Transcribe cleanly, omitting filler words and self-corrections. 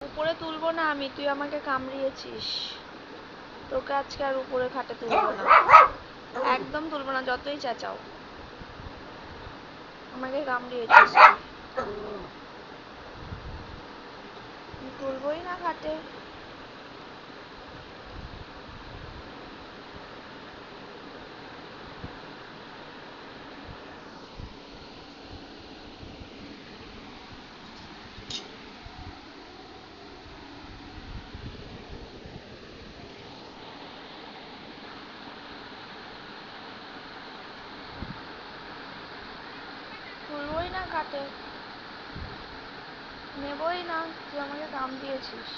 উপরে তুলবো না আমি, তুই আমাকে কামড়িয়েছিস। তোকে আজকে আর উপরে খাটে তুলবো না, একদম তুলবো না, যতই চেঁচাও। আমাকে কামড়িয়েছিস তুই, তুলবোই না খাটে। তুলবোই না খাটে, নেবোই না, তুই আমাকে কামড়িয়েছিস।